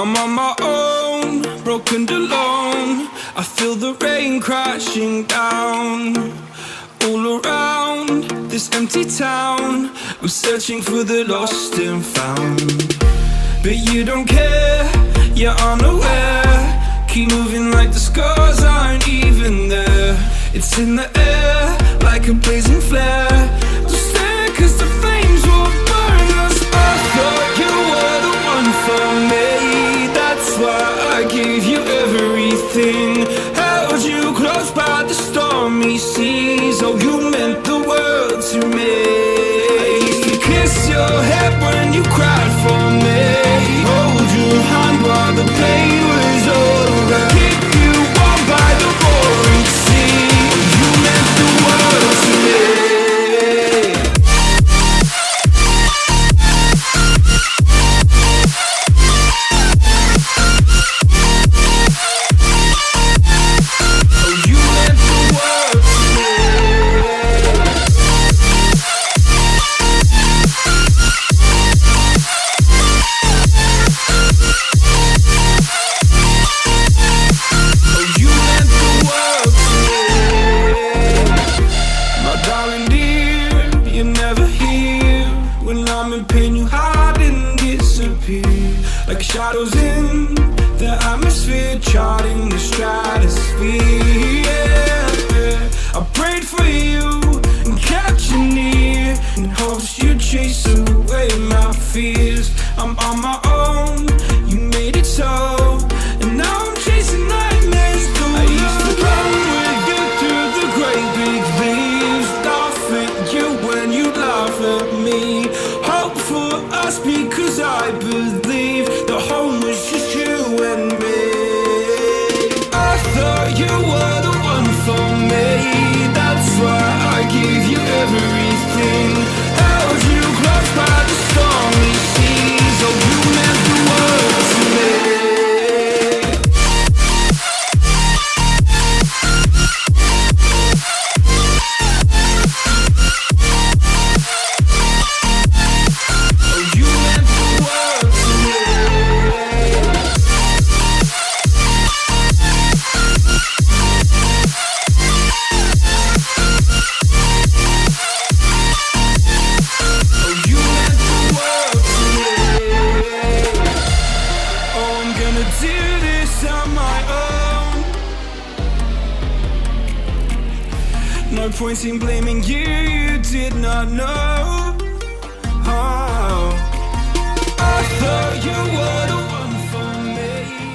I'm on my own, broken and alone. I feel the rain crashing down all around this empty town. I'm searching for the lost and found, but you don't care, you're unaware. Keep moving like the scars aren't even there. It's in the air like a blazing flare. Don't stare cause the flames will burn us. I thought you were the one for me, that's why I gave you everything. Held you close by the stormy seas. Oh, you meant the world to me. I used to kiss your head when you cried for me, hold your hand while the pain was over, keep you warm by the roaring sea. You meant the world to me. Like shadows in the atmosphere, charting the stratosphere. Yeah. I prayed for you and kept you near in hopes you'd chase away my fears. I'm on my own, you made it so, and now I'm chasing nightmares through. I used to run with you through the great big leaves, laugh at you when you laugh at me. Hope for us because I believe the home was just you and me. I thought you were the one for me, that's why I gave you everything. Held you close by the stormy seas. Oh, you meant the world to me. No point in blaming you, you did not know.